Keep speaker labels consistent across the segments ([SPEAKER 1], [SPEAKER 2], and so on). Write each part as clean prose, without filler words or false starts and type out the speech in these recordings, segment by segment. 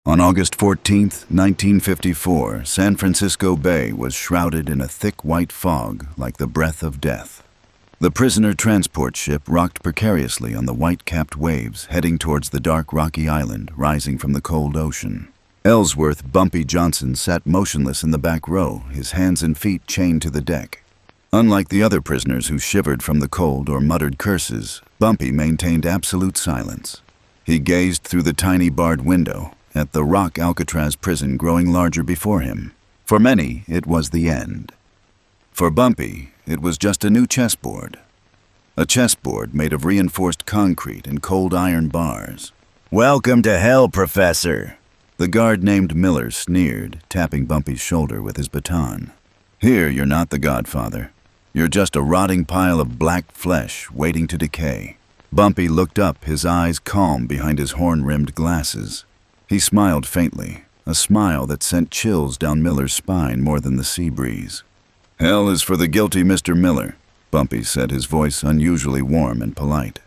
[SPEAKER 1] On August 14, 1954, San Francisco Bay was shrouded in a thick white fog like the breath of death. The prisoner transport ship rocked precariously on the white-capped waves heading towards the dark rocky island rising from the cold ocean. Ellsworth Bumpy Johnson sat motionless in the back row, his hands and feet chained to the deck. Unlike the other prisoners who shivered from the cold or muttered curses, Bumpy maintained absolute silence. He gazed through the tiny barred window at the rock Alcatraz prison growing larger before him. For many, it was the end. For Bumpy, it was just a new chessboard. A chessboard made of reinforced concrete and cold iron bars. "Welcome to hell, Professor," the guard named Miller sneered, tapping Bumpy's shoulder with his baton. "Here, you're not the Godfather. You're just a rotting pile of black flesh waiting to decay." Bumpy looked up, his eyes calm behind his horn-rimmed glasses. He smiled faintly, a smile that sent chills down Miller's spine more than the sea breeze. "Hell is for the guilty, Mr. Miller," Bumpy said, his voice unusually warm and polite.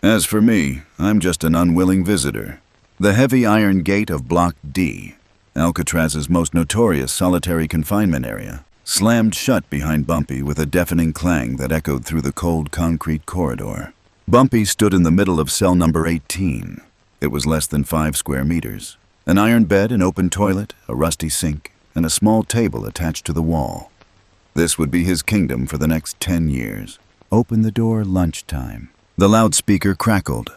[SPEAKER 1] "As for me, I'm just an unwilling visitor." The heavy iron gate of Block D, Alcatraz's most notorious solitary confinement area, slammed shut behind Bumpy with a deafening clang that echoed through the cold concrete corridor. Bumpy stood in the middle of cell number 18. It was less than 5 square meters. An iron bed, an open toilet, a rusty sink, and a small table attached to the wall. This would be his kingdom for the next 10 years. "Open the door, lunchtime." The loudspeaker crackled.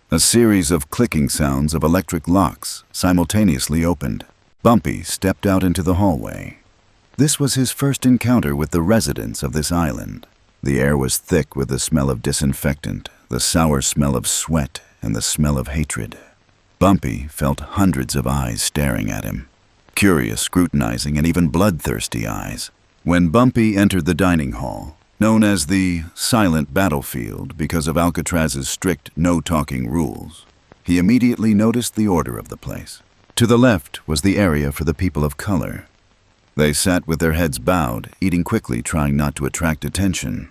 [SPEAKER 1] A series of clicking sounds of electric locks simultaneously opened. Bumpy stepped out into the hallway. This was his first encounter with the residents of this island. The air was thick with the smell of disinfectant, the sour smell of sweat, and the smell of hatred. Bumpy felt hundreds of eyes staring at him. Curious, scrutinizing, and even bloodthirsty eyes. When Bumpy entered the dining hall, known as the silent battlefield because of Alcatraz's strict no-talking rules, he immediately noticed the order of the place. To the left was the area for the people of color. They sat with their heads bowed, eating quickly, trying not to attract attention.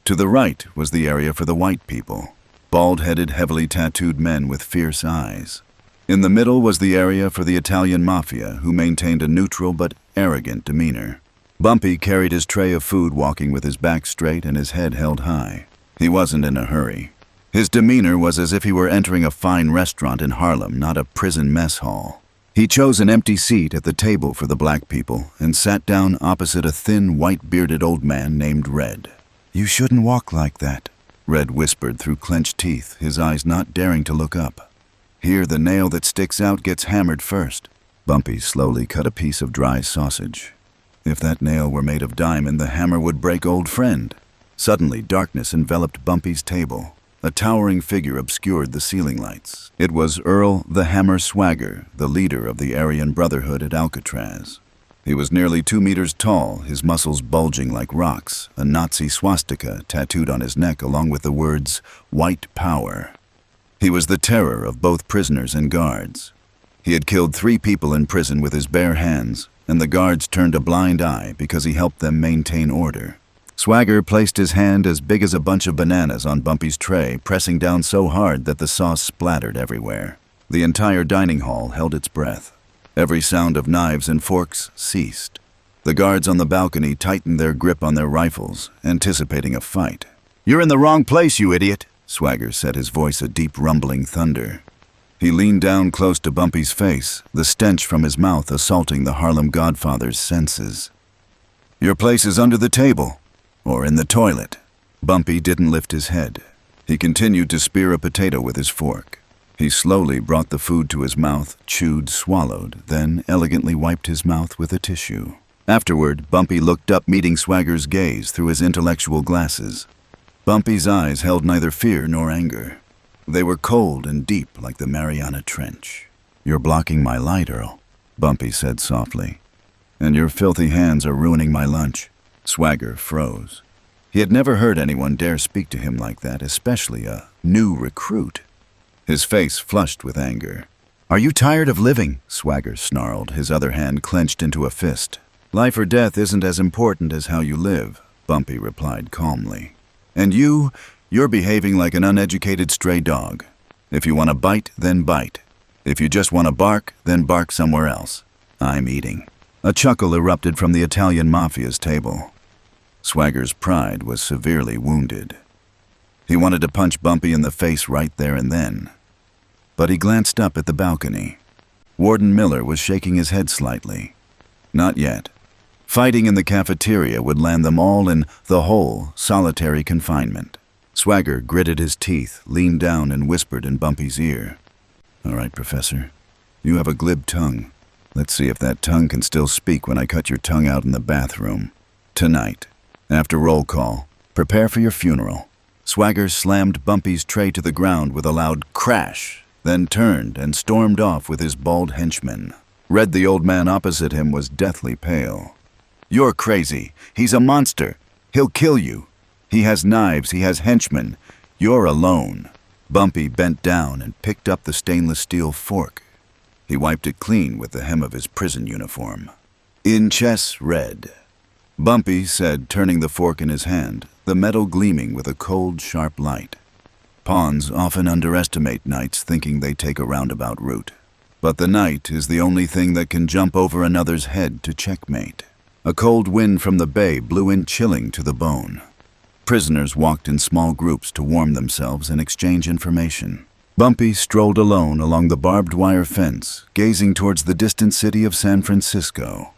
[SPEAKER 1] To the right was the area for the white people, bald-headed, heavily tattooed men with fierce eyes. In the middle was the area for the Italian Mafia, who maintained a neutral but arrogant demeanor. Bumpy carried his tray of food, walking with his back straight and his head held high. He wasn't in a hurry. His demeanor was as if he were entering a fine restaurant in Harlem, not a prison mess hall. He chose an empty seat at the table for the black people and sat down opposite a thin, white-bearded old man named Red. "You shouldn't walk like that," Red whispered through clenched teeth, his eyes not daring to look up. "Here, the nail that sticks out gets hammered first." Bumpy slowly cut a piece of dry sausage. If that nail were made of diamond, the hammer would break, old friend. Suddenly, darkness enveloped Bumpy's table. A towering figure obscured the ceiling lights. It was Earl the Hammer Swagger, the leader of the Aryan Brotherhood at Alcatraz. He was nearly 2 meters tall, his muscles bulging like rocks, a Nazi swastika tattooed on his neck along with the words, "White Power." He was the terror of both prisoners and guards. He had killed 3 people in prison with his bare hands, and the guards turned a blind eye because he helped them maintain order. Swagger placed his hand as big as a bunch of bananas on Bumpy's tray, pressing down so hard that the sauce splattered everywhere. The entire dining hall held its breath. Every sound of knives and forks ceased. The guards on the balcony tightened their grip on their rifles, anticipating a fight. "You're in the wrong place, you idiot," Swagger said, his voice a deep rumbling thunder. He leaned down close to Bumpy's face, the stench from his mouth assaulting the Harlem Godfather's senses. "Your place is under the table. Or in the toilet." Bumpy didn't lift his head. He continued to spear a potato with his fork. He slowly brought the food to his mouth, chewed, swallowed, then elegantly wiped his mouth with a tissue. Afterward, Bumpy looked up, meeting Swagger's gaze through his intellectual glasses. Bumpy's eyes held neither fear nor anger. They were cold and deep like the Mariana Trench. "You're blocking my light, Earl," Bumpy said softly. "And your filthy hands are ruining my lunch." Swagger froze. He had never heard anyone dare speak to him like that, especially a new recruit. His face flushed with anger. "Are you tired of living?" Swagger snarled, his other hand clenched into a fist. "Life or death isn't as important as how you live," Bumpy replied calmly. "And you're behaving like an uneducated stray dog. If you want to bite, then bite. If you just want to bark, then bark somewhere else. I'm eating." A chuckle erupted from the Italian Mafia's table. Swagger's pride was severely wounded. He wanted to punch Bumpy in the face right there and then. But he glanced up at the balcony. Warden Miller was shaking his head slightly. Not yet. Fighting in the cafeteria would land them all in the whole solitary confinement. Swagger gritted his teeth, leaned down, and whispered in Bumpy's ear. "All right, Professor. You have a glib tongue. Let's see if that tongue can still speak when I cut your tongue out in the bathroom. Tonight, after roll call, prepare for your funeral." Swagger slammed Bumpy's tray to the ground with a loud crash, then turned and stormed off with his bald henchman. Red, the old man opposite him, was deathly pale. "You're crazy. He's a monster. He'll kill you. He has knives, he has henchmen. You're alone." Bumpy bent down and picked up the stainless steel fork. He wiped it clean with the hem of his prison uniform. "In chess, red," Bumpy said, turning the fork in his hand, the metal gleaming with a cold, sharp light. Pawns often underestimate knights, thinking they take a roundabout route. But the knight is the only thing that can jump over another's head to checkmate. A cold wind from the bay blew in, chilling to the bone. Prisoners walked in small groups to warm themselves and exchange information. Bumpy strolled alone along the barbed wire fence, gazing towards the distant city of San Francisco.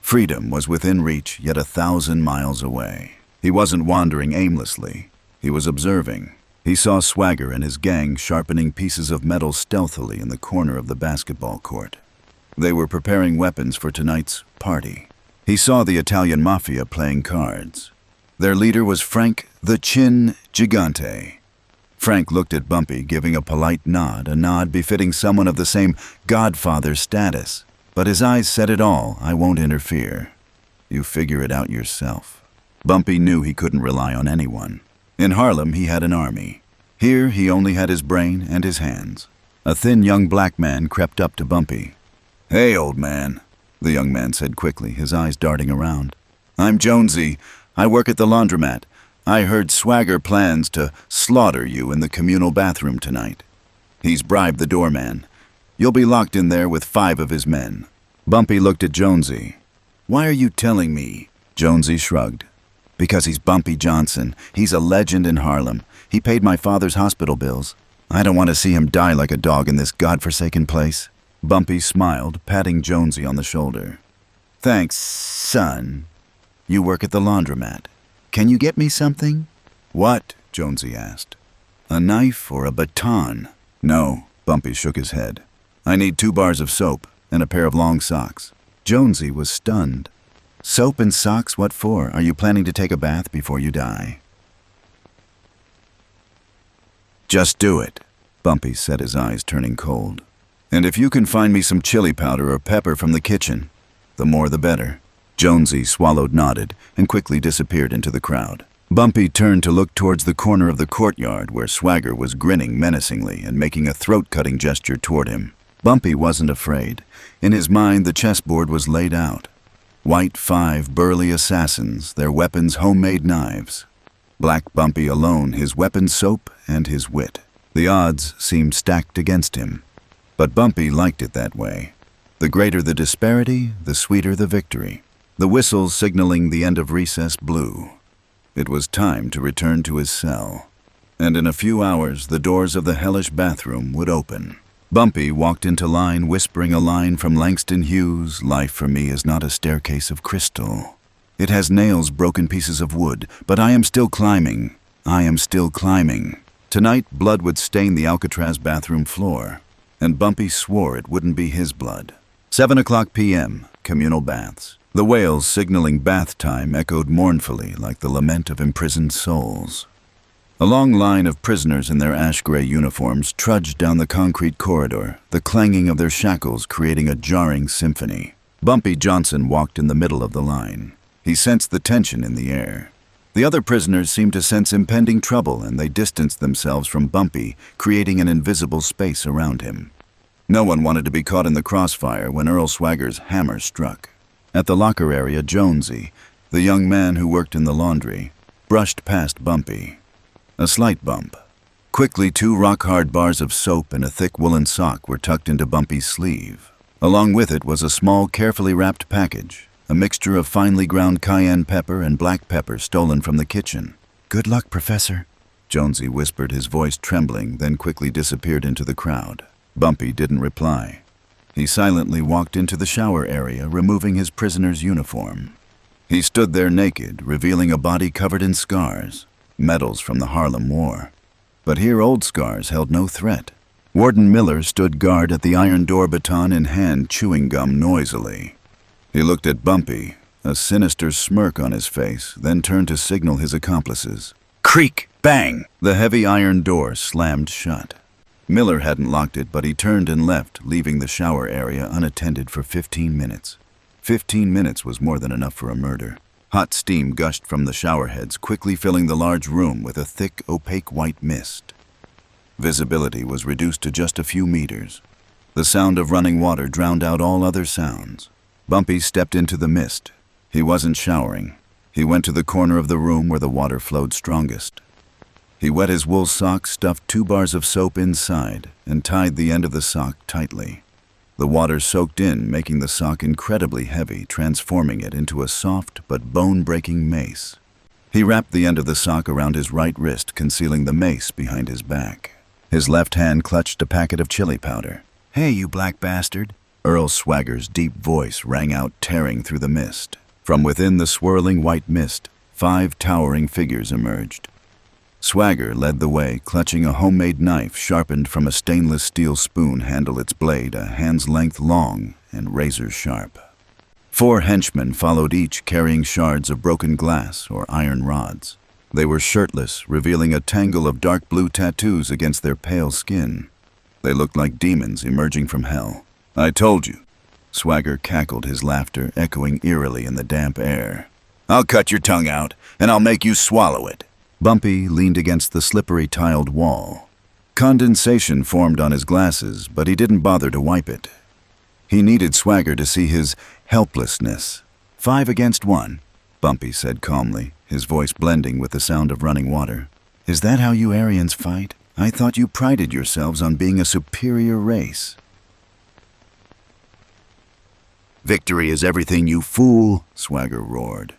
[SPEAKER 1] Freedom was within reach, yet 1,000 miles away. He wasn't wandering aimlessly. He was observing. He saw Swagger and his gang sharpening pieces of metal stealthily in the corner of the basketball court. They were preparing weapons for tonight's party. He saw the Italian Mafia playing cards. Their leader was Frank the Chin Gigante. Frank looked at Bumpy, giving a polite nod, a nod befitting someone of the same godfather status. But his eyes said it all. "I won't interfere. You figure it out yourself." Bumpy knew he couldn't rely on anyone. In Harlem, he had an army. Here, he only had his brain and his hands. A thin young black man crept up to Bumpy. "Hey, old man," the young man said quickly, his eyes darting around. "I'm Jonesy. I work at the laundromat. I heard Swagger plans to slaughter you in the communal bathroom tonight. He's bribed the doorman. You'll be locked in there with 5 of his men." Bumpy looked at Jonesy. "Why are you telling me?" Jonesy shrugged. "Because he's Bumpy Johnson. He's a legend in Harlem. He paid my father's hospital bills. I don't want to see him die like a dog in this godforsaken place." Bumpy smiled, patting Jonesy on the shoulder. "Thanks, son. You work at the laundromat. Can you get me something?" "What?" Jonesy asked. "A knife or a baton?" "No," Bumpy shook his head. "I need 2 bars of soap and a pair of long socks." Jonesy was stunned. "Soap and socks? What for? Are you planning to take a bath before you die?" "Just do it," Bumpy said, his eyes turning cold. "And if you can find me some chili powder or pepper from the kitchen, the more the better." Jonesy swallowed, nodded, and quickly disappeared into the crowd. Bumpy turned to look towards the corner of the courtyard where Swagger was grinning menacingly and making a throat-cutting gesture toward him. Bumpy wasn't afraid. In his mind, the chessboard was laid out. White 5 burly assassins, their weapons homemade knives. Black Bumpy alone, his weapon soap and his wit. The odds seemed stacked against him. But Bumpy liked it that way. The greater the disparity, the sweeter the victory. The whistles signaling the end of recess blew. It was time to return to his cell. And in a few hours, the doors of the hellish bathroom would open. Bumpy walked into line, whispering a line from Langston Hughes, "Life for me is not a staircase of crystal. It has nails, broken pieces of wood, but I am still climbing. I am still climbing." Tonight, blood would stain the Alcatraz bathroom floor, and Bumpy swore it wouldn't be his blood. 7:00 p.m., communal baths. The wails signaling bath time echoed mournfully like the lament of imprisoned souls. A long line of prisoners in their ash-gray uniforms trudged down the concrete corridor, the clanging of their shackles creating a jarring symphony. Bumpy Johnson walked in the middle of the line. He sensed the tension in the air. The other prisoners seemed to sense impending trouble, and they distanced themselves from Bumpy, creating an invisible space around him. No one wanted to be caught in the crossfire when Earl Swagger's hammer struck. At the locker area, Jonesy, the young man who worked in the laundry, brushed past Bumpy. A slight bump. Quickly, 2 rock-hard bars of soap and a thick woolen sock were tucked into Bumpy's sleeve. Along with it was a small, carefully wrapped package, a mixture of finely ground cayenne pepper and black pepper stolen from the kitchen. "Good luck, Professor," Jonesy whispered, his voice trembling, then quickly disappeared into the crowd. Bumpy didn't reply. He silently walked into the shower area, removing his prisoner's uniform. He stood there naked, revealing a body covered in scars, medals from the Harlem War. But here old scars held no threat. Warden Miller stood guard at the iron door, baton in hand, chewing gum noisily. He looked at Bumpy, a sinister smirk on his face, then turned to signal his accomplices. Creak! Bang! The heavy iron door slammed shut. Miller hadn't locked it, but he turned and left, leaving the shower area unattended for 15 minutes. 15 minutes was more than enough for a murder. Hot steam gushed from the shower heads, quickly filling the large room with a thick, opaque white mist. Visibility was reduced to just a few meters. The sound of running water drowned out all other sounds. Bumpy stepped into the mist. He wasn't showering. He went to the corner of the room where the water flowed strongest. He wet his wool sock, stuffed 2 bars of soap inside, and tied the end of the sock tightly. The water soaked in, making the sock incredibly heavy, transforming it into a soft but bone-breaking mace. He wrapped the end of the sock around his right wrist, concealing the mace behind his back. His left hand clutched a packet of chili powder. "Hey, you black bastard!" Earl Swagger's deep voice rang out, tearing through the mist. From within the swirling white mist, 5 towering figures emerged. Swagger led the way, clutching a homemade knife sharpened from a stainless steel spoon handle, its blade a hand's length long and razor sharp. 4 henchmen followed, each carrying shards of broken glass or iron rods. They were shirtless, revealing a tangle of dark blue tattoos against their pale skin. They looked like demons emerging from hell. "I told you." Swagger cackled, his laughter echoing eerily in the damp air. "I'll cut your tongue out, and I'll make you swallow it." Bumpy leaned against the slippery tiled wall. Condensation formed on his glasses, but he didn't bother to wipe it. He needed Swagger to see his helplessness. 5 against 1, Bumpy said calmly, his voice blending with the sound of running water. "Is that how you Aryans fight? I thought you prided yourselves on being a superior race." "Victory is everything, you fool," Swagger roared.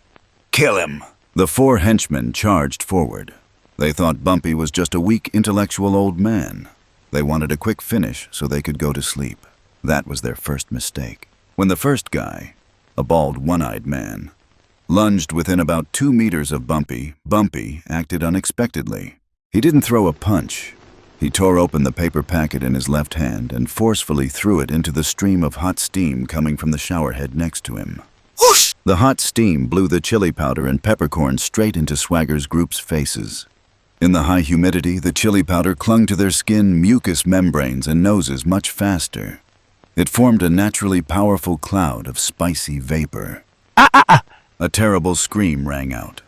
[SPEAKER 1] "Kill him!" The 4 henchmen charged forward. They thought Bumpy was just a weak, intellectual old man. They wanted a quick finish so they could go to sleep. That was their first mistake. When the first guy, a bald, one-eyed man, lunged within about 2 meters of Bumpy, Bumpy acted unexpectedly. He didn't throw a punch. He tore open the paper packet in his left hand and forcefully threw it into the stream of hot steam coming from the shower head next to him. Whoosh! The hot steam blew the chili powder and peppercorn straight into Swagger's group's faces. In the high humidity, the chili powder clung to their skin, mucous membranes, and noses much faster. It formed a naturally powerful cloud of spicy vapor. A terrible scream rang out.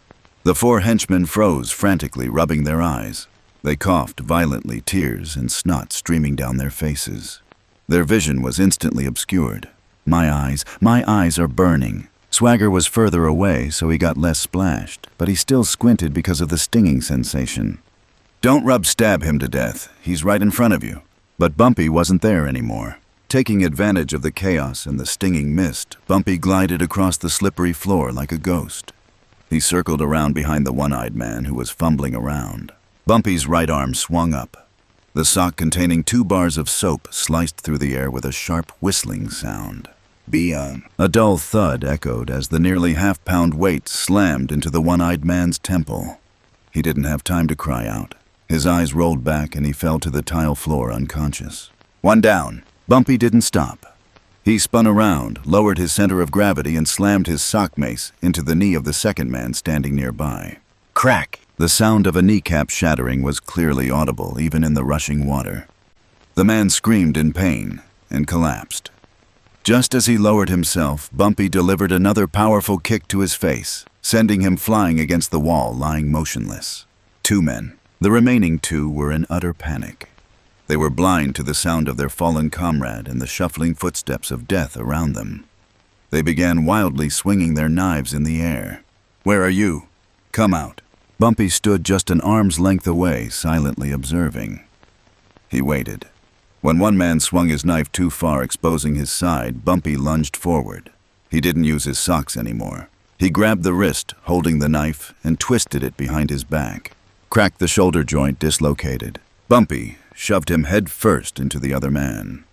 [SPEAKER 1] The 4 henchmen froze, frantically rubbing their eyes. They coughed violently, tears and snot streaming down their faces. Their vision was instantly obscured. My eyes are burning." Swagger was further away, so he got less splashed, but he still squinted because of the stinging sensation. "Don't stab him to death. He's right in front of you." But Bumpy wasn't there anymore. Taking advantage of the chaos and the stinging mist, Bumpy glided across the slippery floor like a ghost. He circled around behind the one-eyed man who was fumbling around. Bumpy's right arm swung up. The sock containing 2 bars of soap sliced through the air with a sharp whistling sound. A dull thud echoed as the nearly half-pound weight slammed into the one-eyed man's temple. He didn't have time to cry out. His eyes rolled back and he fell to the tile floor unconscious. "One down." Bumpy didn't stop. He spun around, lowered his center of gravity, and slammed his sock mace into the knee of the second man standing nearby. Crack! The sound of a kneecap shattering was clearly audible, even in the rushing water. The man screamed in pain and collapsed. Just as he lowered himself, Bumpy delivered another powerful kick to his face, sending him flying against the wall, lying motionless. 2 men. The remaining 2 were in utter panic. They were blind to the sound of their fallen comrade and the shuffling footsteps of death around them. They began wildly swinging their knives in the air. "Where are you? Come out." Bumpy stood just an arm's length away, silently observing. He waited. When one man swung his knife too far, exposing his side, Bumpy lunged forward. He didn't use his socks anymore. He grabbed the wrist, holding the knife, and twisted it behind his back. Cracked the shoulder joint, dislocated. Bumpy shoved him head first into the other man.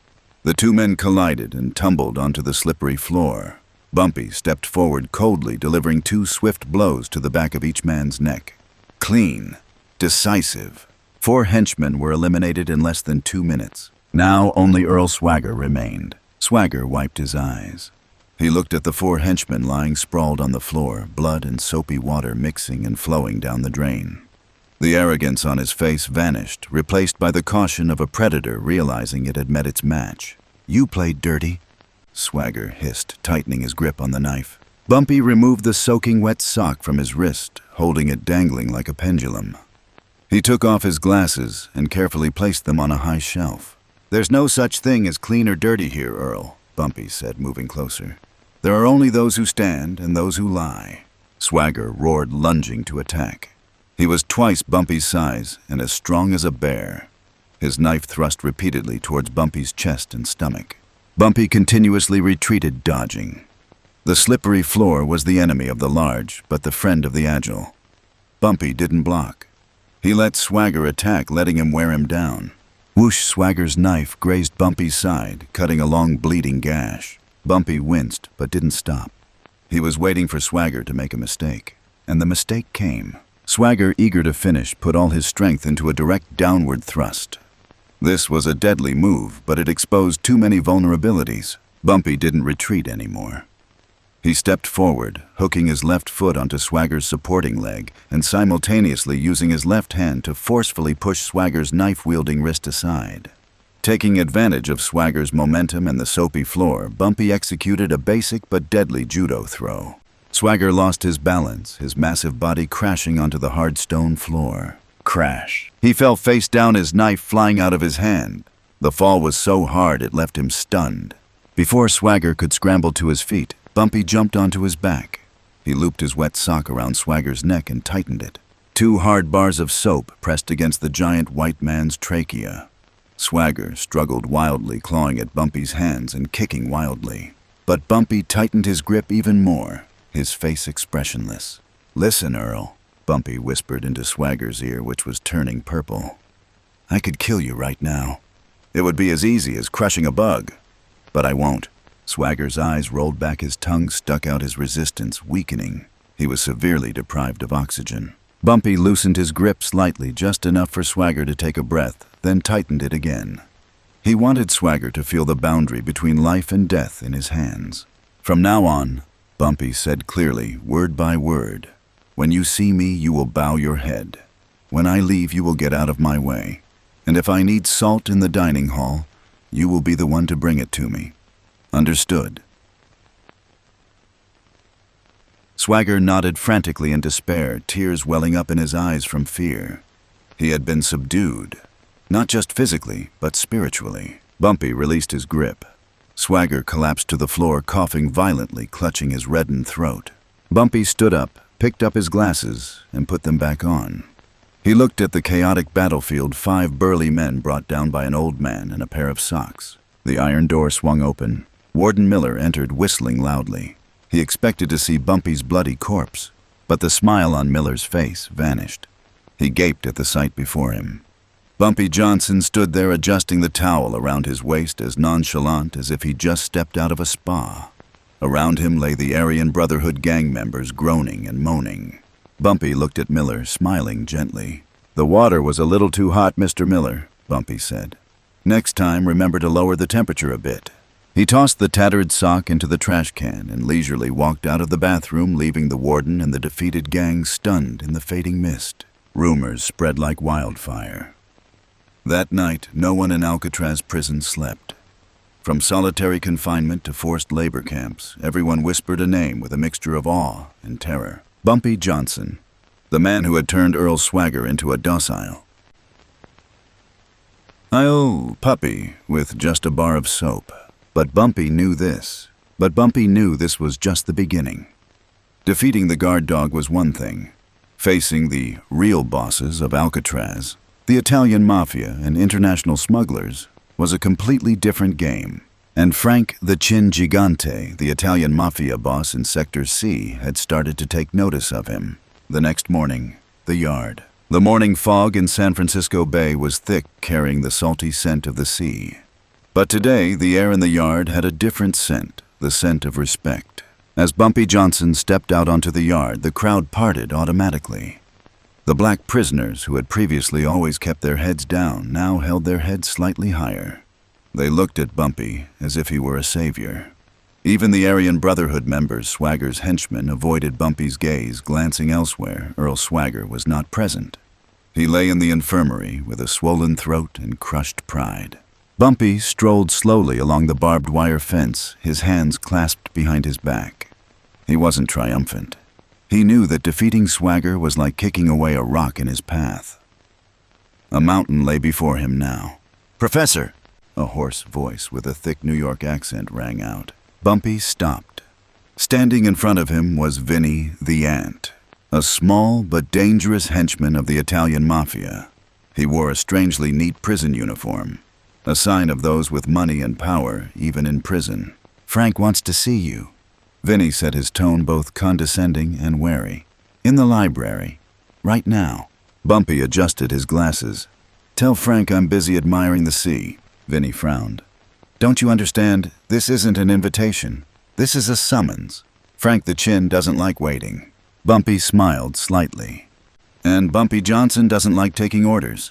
[SPEAKER 1] The two men collided and tumbled onto the slippery floor. Bumpy stepped forward coldly, delivering 2 swift blows to the back of each man's neck. Clean. Decisive. 4 henchmen were eliminated in less than 2 minutes. Now only Earl Swagger remained. Swagger wiped his eyes. He looked at the 4 henchmen lying sprawled on the floor, blood and soapy water mixing and flowing down the drain. The arrogance on his face vanished, replaced by the caution of a predator realizing it had met its match. "You played dirty," Swagger hissed, tightening his grip on the knife. Bumpy removed the soaking wet sock from his wrist, holding it dangling like a pendulum. He took off his glasses and carefully placed them on a high shelf. "There's no such thing as clean or dirty here, Earl," Bumpy said, moving closer. "There are only those who stand and those who lie." Swagger roared, lunging to attack. He was twice Bumpy's size and as strong as a bear. His knife thrust repeatedly towards Bumpy's chest and stomach. Bumpy continuously retreated, dodging. The slippery floor was the enemy of the large, but the friend of the agile. Bumpy didn't block. He let Swagger attack, letting him wear him down. Whoosh! Swagger's knife grazed Bumpy's side, cutting a long bleeding gash. Bumpy winced, but didn't stop. He was waiting for Swagger to make a mistake. And the mistake came. Swagger, eager to finish, put all his strength into a direct downward thrust. This was a deadly move, but it exposed too many vulnerabilities. Bumpy didn't retreat anymore. He stepped forward, hooking his left foot onto Swagger's supporting leg and simultaneously using his left hand to forcefully push Swagger's knife-wielding wrist aside. Taking advantage of Swagger's momentum and the soapy floor, Bumpy executed a basic but deadly judo throw. Swagger lost his balance, his massive body crashing onto the hard stone floor. Crash. He fell face down, his knife flying out of his hand. The fall was so hard it left him stunned. Before Swagger could scramble to his feet, Bumpy jumped onto his back. He looped his wet sock around Swagger's neck and tightened it. 2 hard bars of soap pressed against the giant white man's trachea. Swagger struggled wildly, clawing at Bumpy's hands and kicking wildly. But Bumpy tightened his grip even more, his face expressionless. "Listen, Earl," Bumpy whispered into Swagger's ear, which was turning purple. "I could kill you right now. It would be as easy as crushing a bug. But I won't." Swagger's eyes rolled back, his tongue stuck out, his resistance weakening. He was severely deprived of oxygen. Bumpy loosened his grip slightly, just enough for Swagger to take a breath, then tightened it again. He wanted Swagger to feel the boundary between life and death in his hands. "From now on," Bumpy said clearly, word by word, "when you see me, you will bow your head. When I leave, you will get out of my way. And if I need salt in the dining hall, you will be the one to bring it to me. Understood?" Swagger nodded frantically in despair, tears welling up in his eyes from fear. He had been subdued, not just physically, but spiritually. Bumpy released his grip. Swagger collapsed to the floor, coughing violently, clutching his reddened throat. Bumpy stood up, picked up his glasses, and put them back on. He looked at the chaotic battlefield, 5 burly men brought down by an old man and a pair of socks. The iron door swung open. Warden Miller entered, whistling loudly. He expected to see Bumpy's bloody corpse, but the smile on Miller's face vanished. He gaped at the sight before him. Bumpy Johnson stood there, adjusting the towel around his waist, as nonchalant as if he'd just stepped out of a spa. Around him lay the Aryan Brotherhood gang members, groaning and moaning. Bumpy looked at Miller, smiling gently. "The water was a little too hot, Mr. Miller," Bumpy said. "Next time, remember to lower the temperature a bit." He tossed the tattered sock into the trash can and leisurely walked out of the bathroom, leaving the warden and the defeated gang stunned in the fading mist. Rumors spread like wildfire. That night, no one in Alcatraz prison slept. From solitary confinement to forced labor camps, everyone whispered a name with a mixture of awe and terror. Bumpy Johnson, the man who had turned Earl Swagger into a docile puppy with just a bar of soap. But Bumpy knew this was just the beginning. Defeating the guard dog was one thing. Facing the real bosses of Alcatraz, the Italian Mafia and international smugglers, was a completely different game. And Frank the Chin Gigante, the Italian Mafia boss in Sector C, had started to take notice of him. The next morning, the yard. The morning fog in San Francisco Bay was thick, carrying the salty scent of the sea. But today, the air in the yard had a different scent, the scent of respect. As Bumpy Johnson stepped out onto the yard, the crowd parted automatically. The black prisoners, who had previously always kept their heads down, now held their heads slightly higher. They looked at Bumpy as if he were a savior. Even the Aryan Brotherhood members, Swagger's henchmen, avoided Bumpy's gaze, glancing elsewhere. Earl Swagger was not present. He lay in the infirmary with a swollen throat and crushed pride. Bumpy strolled slowly along the barbed wire fence, his hands clasped behind his back. He wasn't triumphant. He knew that defeating Swagger was like kicking away a rock in his path. A mountain lay before him now. "Professor!" A hoarse voice with a thick New York accent rang out. Bumpy stopped. Standing in front of him was Vinny the Ant, a small but dangerous henchman of the Italian Mafia. He wore a strangely neat prison uniform, a sign of those with money and power, even in prison. "Frank wants to see you," Vinny said, his tone both condescending and wary. "In the library. Right now." Bumpy adjusted his glasses. "Tell Frank I'm busy admiring the sea." Vinny frowned. "Don't you understand? This isn't an invitation. This is a summons. Frank the Chin doesn't like waiting." Bumpy smiled slightly. "And Bumpy Johnson doesn't like taking orders.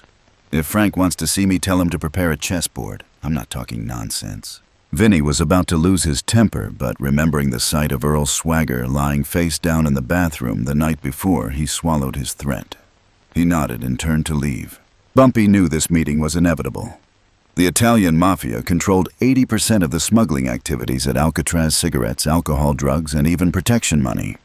[SPEAKER 1] If Frank wants to see me, tell him to prepare a chessboard. I'm not talking nonsense." Vinny was about to lose his temper, but remembering the sight of Earl Swagger lying face down in the bathroom the night before, he swallowed his threat. He nodded and turned to leave. Bumpy knew this meeting was inevitable. The Italian Mafia controlled 80% of the smuggling activities at Alcatraz: cigarettes, alcohol, drugs, and even protection money.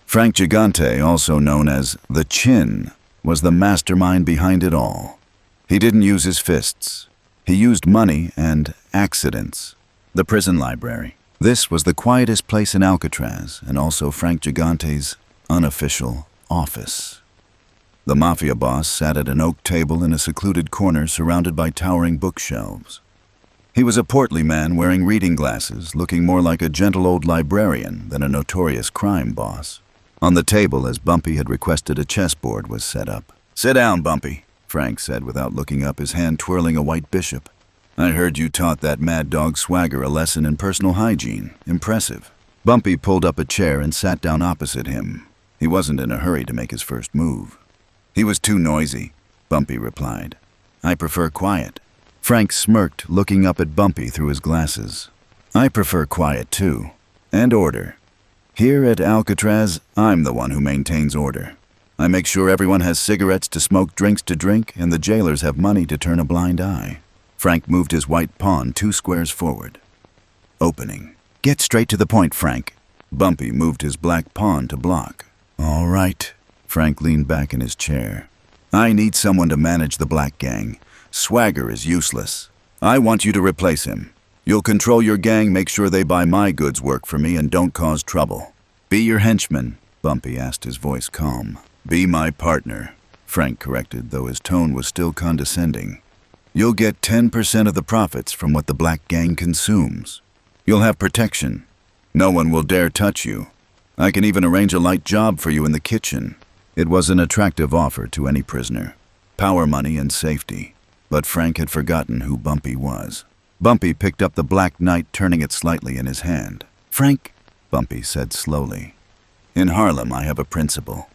[SPEAKER 1] Frank Gigante, also known as the Chin, was the mastermind behind it all. He didn't use his fists. He used money and accidents. The prison library. This was the quietest place in Alcatraz, and also Frank Gigante's unofficial office. The Mafia boss sat at an oak table in a secluded corner surrounded by towering bookshelves. He was a portly man wearing reading glasses, looking more like a gentle old librarian than a notorious crime boss. On the table, as Bumpy had requested, a chessboard was set up. "Sit down, Bumpy," Frank said without looking up, his hand twirling a white bishop. "I heard you taught that mad dog Swagger a lesson in personal hygiene. Impressive." Bumpy pulled up a chair and sat down opposite him. He wasn't in a hurry to make his first move. "He was too noisy," Bumpy replied. "I prefer quiet." Frank smirked, looking up at Bumpy through his glasses. "I prefer quiet too. And order. Here at Alcatraz, I'm the one who maintains order. I make sure everyone has cigarettes to smoke, drinks to drink, and the jailers have money to turn a blind eye." Frank moved his white pawn 2 squares forward. Opening. "Get straight to the point, Frank." Bumpy moved his black pawn to block. "All right." Frank leaned back in his chair. "I need someone to manage the black gang. Swagger is useless. I want you to replace him. You'll control your gang, make sure they buy my goods, work for me, and don't cause trouble." "Be your henchman," Bumpy asked, his voice calm. "Be my partner," Frank corrected, though his tone was still condescending. "You'll get 10% of the profits from what the black gang consumes. You'll have protection. No one will dare touch you. I can even arrange a light job for you in the kitchen." It was an attractive offer to any prisoner. Power, money, and safety. But Frank had forgotten who Bumpy was. Bumpy picked up the black knight, turning it slightly in his hand. "Frank," Bumpy said slowly, "in Harlem I have a principle.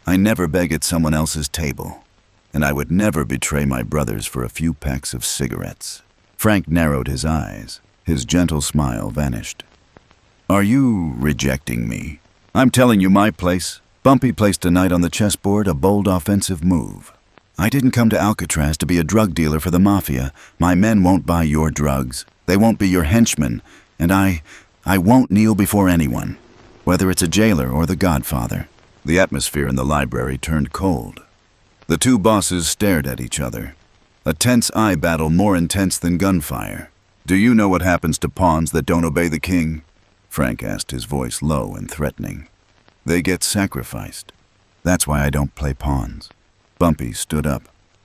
[SPEAKER 1] I never beg at someone else's table. And I would never betray my brothers for a few packs of cigarettes." Frank narrowed his eyes. His gentle smile vanished. "Are you rejecting me? I'm telling you my place." Bumpy placed a knight on the chessboard, a bold offensive move. "I didn't come to Alcatraz to be a drug dealer for the Mafia. My men won't buy your drugs. They won't be your henchmen. And I won't kneel before anyone, whether it's a jailer or the Godfather." The atmosphere in the library turned cold. The two bosses stared at each other. A tense eye battle more intense than gunfire. "Do you know what happens to pawns that don't obey the king?" Frank asked, his voice low and threatening. "They get sacrificed." That's why I don't play pawns. Bumpy stood up.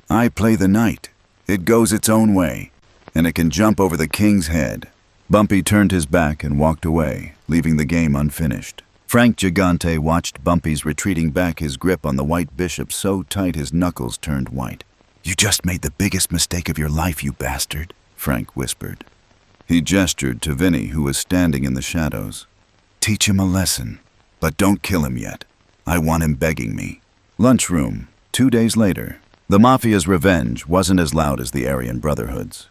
[SPEAKER 1] I play the knight. It goes its own way, and it can jump over the king's head. Bumpy turned his back and walked away, leaving the game unfinished. Frank Gigante watched Bumpy's retreating back, his grip on the white bishop so tight his knuckles turned white. You just made the biggest mistake of your life, you bastard, Frank whispered. He gestured to Vinny, who was standing in the shadows. Teach him a lesson, but don't kill him yet. I want him begging me. Lunchroom, 2 days later. The Mafia's revenge wasn't as loud as the Aryan Brotherhood's.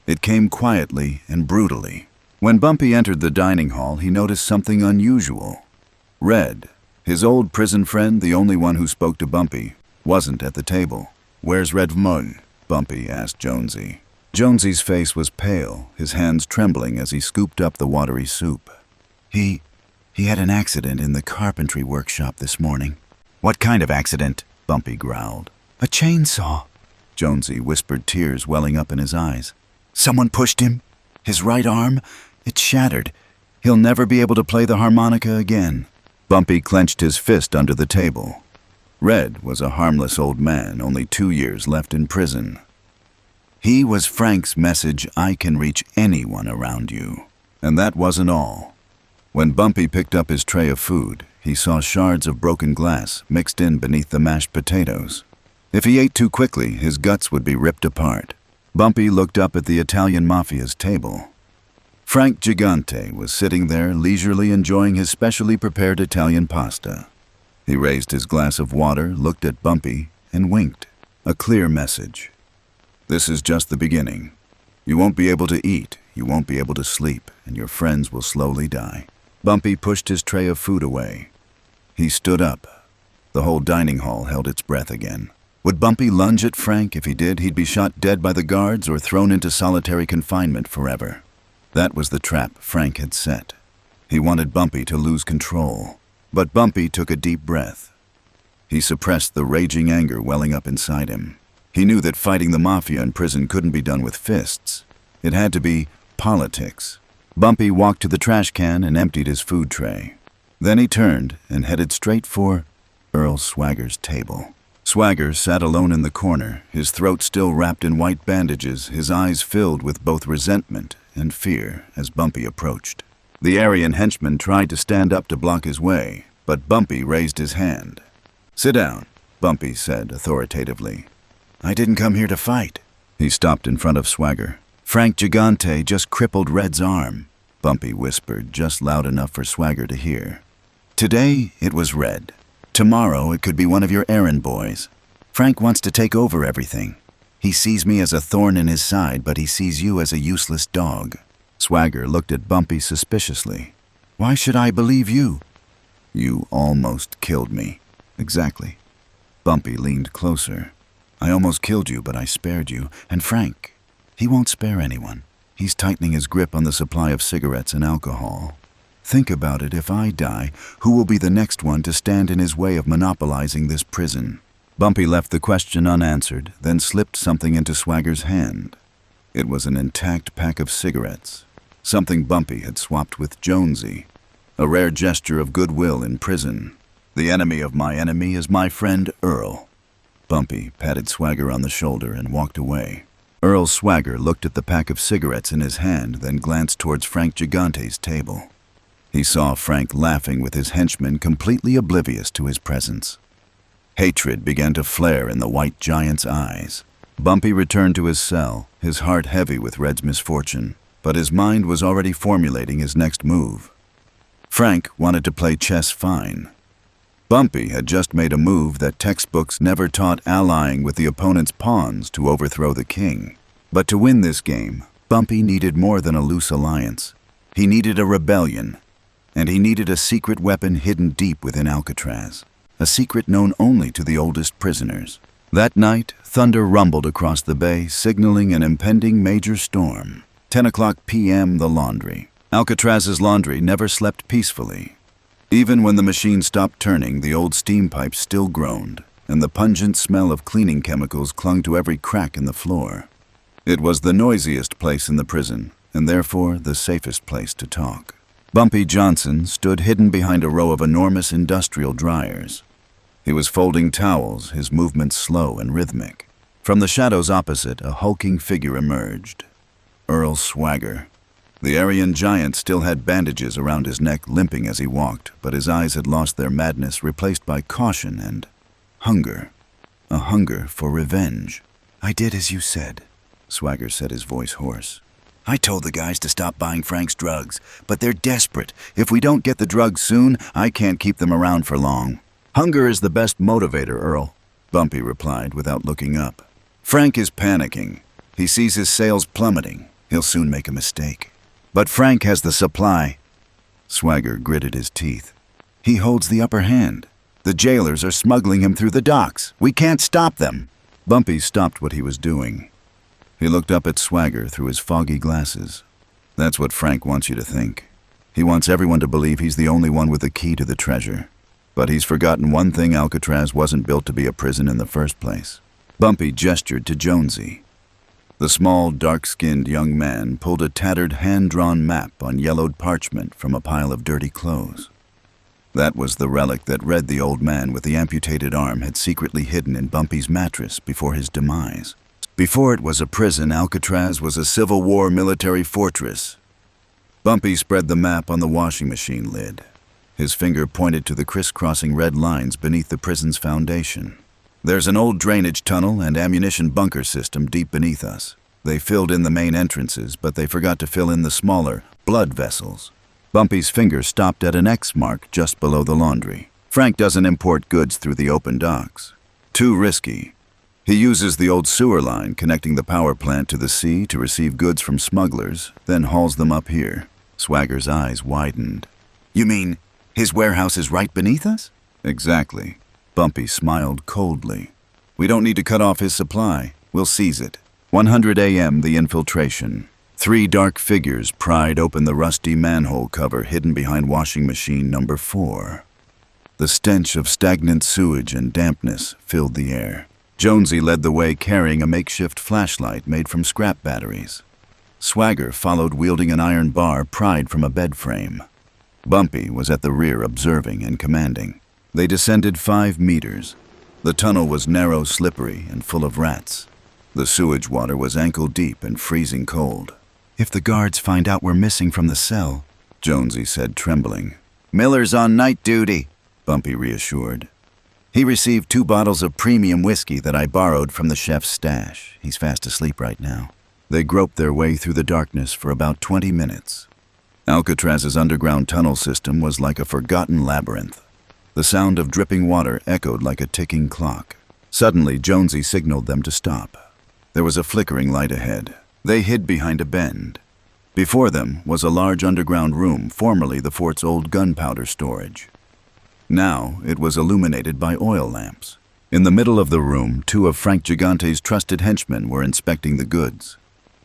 [SPEAKER 1] It came quietly and brutally. When Bumpy entered the dining hall, he noticed something unusual. Red, his old prison friend, the only one who spoke to Bumpy, wasn't at the table. Where's Red Vmon? Bumpy asked Jonesy. Jonesy's face was pale, his hands trembling as he scooped up the watery soup. He had an accident in the carpentry workshop this morning. What kind of accident? Bumpy growled. A chainsaw, Jonesy whispered, tears welling up in his eyes. Someone pushed him. His right arm, it's shattered. He'll never be able to play the harmonica again. Bumpy clenched his fist under the table. Red was a harmless old man, only 2 years left in prison. He was Frank's message, I can reach anyone around you. And that wasn't all. When Bumpy picked up his tray of food, he saw shards of broken glass mixed in beneath the mashed potatoes. If he ate too quickly, his guts would be ripped apart. Bumpy looked up at the Italian Mafia's table. Frank Gigante was sitting there, leisurely enjoying his specially prepared Italian pasta. He raised his glass of water, looked at Bumpy, and winked. A clear message. This is just the beginning. You won't be able to eat, you won't be able to sleep, and your friends will slowly die. Bumpy pushed his tray of food away. He stood up. The whole dining hall held its breath again. Would Bumpy lunge at Frank? If he did, he'd be shot dead by the guards or thrown into solitary confinement forever. That was the trap Frank had set. He wanted Bumpy to lose control. But Bumpy took a deep breath. He suppressed the raging anger welling up inside him. He knew that fighting the Mafia in prison couldn't be done with fists. It had to be politics. Bumpy walked to the trash can and emptied his food tray. Then he turned and headed straight for Earl Swagger's table. Swagger sat alone in the corner, his throat still wrapped in white bandages, his eyes filled with both resentment and fear as Bumpy approached. The Aryan henchman tried to stand up to block his way, but Bumpy raised his hand. Sit down, Bumpy said authoritatively. I didn't come here to fight. He stopped in front of Swagger. Frank Gigante just crippled Red's arm, Bumpy whispered, just loud enough for Swagger to hear. Today, it was Red. Tomorrow, it could be one of your errand boys. Frank wants to take over everything. He sees me as a thorn in his side, but he sees you as a useless dog. Swagger looked at Bumpy suspiciously. Why should I believe you? You almost killed me. Exactly. Bumpy leaned closer. I almost killed you, but I spared you. And Frank, he won't spare anyone. He's tightening his grip on the supply of cigarettes and alcohol. Think about it, if I die, who will be the next one to stand in his way of monopolizing this prison? Bumpy left the question unanswered, then slipped something into Swagger's hand. It was an intact pack of cigarettes, something Bumpy had swapped with Jonesy, a rare gesture of goodwill in prison. The enemy of my enemy is my friend Earl. Bumpy patted Swagger on the shoulder and walked away. Earl Swagger looked at the pack of cigarettes in his hand, then glanced towards Frank Gigante's table. He saw Frank laughing with his henchmen, completely oblivious to his presence. Hatred began to flare in the white giant's eyes. Bumpy returned to his cell, his heart heavy with Red's misfortune, but his mind was already formulating his next move. Frank wanted to play chess fine. Bumpy had just made a move that textbooks never taught, allying with the opponent's pawns to overthrow the king. But to win this game, Bumpy needed more than a loose alliance. He needed a rebellion. And he needed a secret weapon hidden deep within Alcatraz, a secret known only to the oldest prisoners. That night, thunder rumbled across the bay, signaling an impending major storm. 10 o'clock p.m., the laundry. Alcatraz's laundry never slept peacefully. Even when the machine stopped turning, the old steam pipes still groaned, and the pungent smell of cleaning chemicals clung to every crack in the floor. It was the noisiest place in the prison, and therefore the safest place to talk. Bumpy Johnson stood hidden behind a row of enormous industrial dryers. He was folding towels, his movements slow and rhythmic. From the shadows opposite, a hulking figure emerged. Earl Swagger. The Aryan giant still had bandages around his neck, limping as he walked, but his eyes had lost their madness, replaced by caution and hunger. A hunger for revenge. "I did as you said," Swagger said, his voice hoarse. "I told the guys to stop buying Frank's drugs, but they're desperate. If we don't get the drugs soon, I can't keep them around for long." "Hunger is the best motivator, Earl," Bumpy replied without looking up. "Frank is panicking. He sees his sales plummeting. He'll soon make a mistake. But Frank has the supply." Swagger gritted his teeth. "He holds the upper hand. The jailers are smuggling him through the docks. We can't stop them." Bumpy stopped what he was doing. He looked up at Swagger through his foggy glasses. "That's what Frank wants you to think. He wants everyone to believe he's the only one with the key to the treasure. But he's forgotten one thing: Alcatraz wasn't built to be a prison in the first place." Bumpy gestured to Jonesy. The small, dark-skinned young man pulled a tattered, hand-drawn map on yellowed parchment from a pile of dirty clothes. That was the relic that Red, the old man with the amputated arm, had secretly hidden in Bumpy's mattress before his demise. Before it was a prison, Alcatraz was a Civil War military fortress. Bumpy spread the map on the washing machine lid. His finger pointed to the crisscrossing red lines beneath the prison's foundation. "There's an old drainage tunnel and ammunition bunker system deep beneath us. They filled in the main entrances, but they forgot to fill in the smaller, blood vessels." Bumpy's finger stopped at an X mark just below the laundry. "Frank doesn't import goods through the open docks. Too risky. He uses the old sewer line connecting the power plant to the sea to receive goods from smugglers, then hauls them up here." Swagger's eyes widened. "You mean his warehouse is right beneath us?" "Exactly." Bumpy smiled coldly. "We don't need to cut off his supply. We'll seize it." 100 a.m. the infiltration. 3 dark figures pried open the rusty manhole cover hidden behind washing machine number 4. The stench of stagnant sewage and dampness filled the air. Jonesy led the way carrying a makeshift flashlight made from scrap batteries. Swagger followed wielding an iron bar pried from a bed frame. Bumpy was at the rear observing and commanding. They descended 5 meters. The tunnel was narrow, slippery, and full of rats. The sewage water was ankle-deep and freezing cold. "If the guards find out we're missing from the cell," Jonesy said, trembling. "Miller's on night duty," Bumpy reassured. "He received 2 bottles of premium whiskey that I borrowed from the chef's stash. He's fast asleep right now." They groped their way through the darkness for about 20 minutes. Alcatraz's underground tunnel system was like a forgotten labyrinth. The sound of dripping water echoed like a ticking clock. Suddenly, Jonesy signaled them to stop. There was a flickering light ahead. They hid behind a bend. Before them was a large underground room, formerly the fort's old gunpowder storage. Now it was illuminated by oil lamps. In the middle of the room, 2 of Frank Gigante's trusted henchmen were inspecting the goods.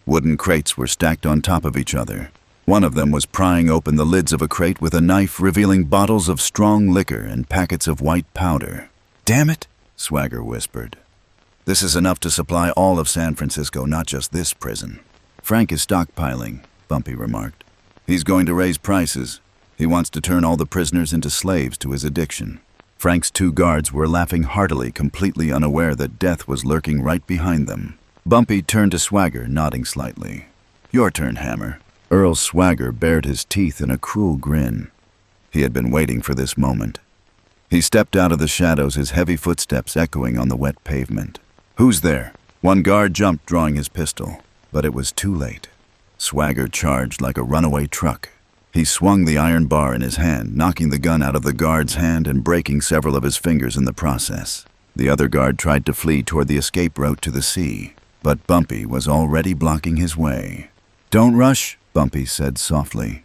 [SPEAKER 1] Wooden crates were stacked on top of each other. One of them was prying open the lids of a crate with a knife, revealing bottles of strong liquor and packets of white powder. "Damn it," Swagger whispered. "This is enough to supply all of San Francisco, not just this prison." "Frank is stockpiling," Bumpy remarked. "He's going to raise prices. He wants to turn all the prisoners into slaves to his addiction." Frank's 2 guards were laughing heartily, completely unaware that death was lurking right behind them. Bumpy turned to Swagger, nodding slightly. "Your turn, Hammer." Earl Swagger bared his teeth in a cruel grin. He had been waiting for this moment. He stepped out of the shadows, his heavy footsteps echoing on the wet pavement. "Who's there?" One guard jumped, drawing his pistol, but it was too late. Swagger charged like a runaway truck. He swung the iron bar in his hand, knocking the gun out of the guard's hand and breaking several of his fingers in the process. The other guard tried to flee toward the escape route to the sea, but Bumpy was already blocking his way. "Don't rush," Bumpy said softly.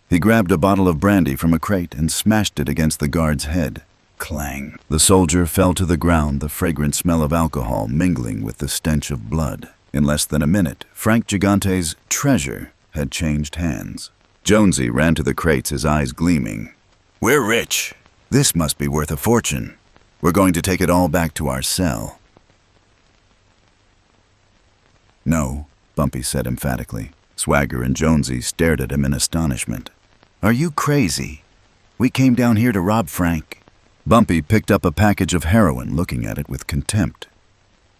[SPEAKER 1] He grabbed a bottle of brandy from a crate and smashed it against the guard's head. Clang. The soldier fell to the ground, the fragrant smell of alcohol mingling with the stench of blood. In less than a minute, Frank Gigante's treasure had changed hands. Jonesy ran to the crates, his eyes gleaming. "We're rich. This must be worth a fortune. We're going to take it all back to our cell." "No," Bumpy said emphatically. Swagger and Jonesy stared at him in astonishment. "Are you crazy? We came down here to rob Frank. Bumpy picked up a package of heroin, looking at it with contempt.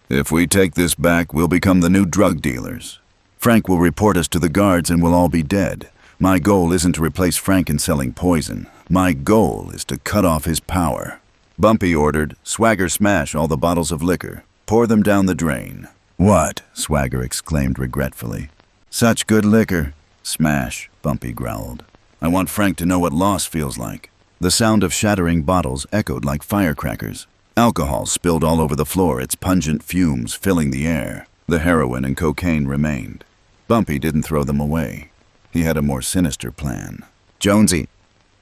[SPEAKER 1] "If we take this back, we'll become the new drug dealers. Frank will report us to the guards and we'll all be dead. My goal isn't to replace Frank in selling poison. My goal is to cut off his power." Bumpy ordered, "Swagger, smash all the bottles of liquor. Pour them down the drain." "What?" Swagger exclaimed regretfully. "Such good liquor." "Smash," Bumpy growled. "I want Frank to know what loss feels like." The sound of shattering bottles echoed like firecrackers. Alcohol spilled all over the floor, its pungent fumes filling the air. The heroin and cocaine remained. Bumpy didn't throw them away. He had a more sinister plan. "Jonesy,"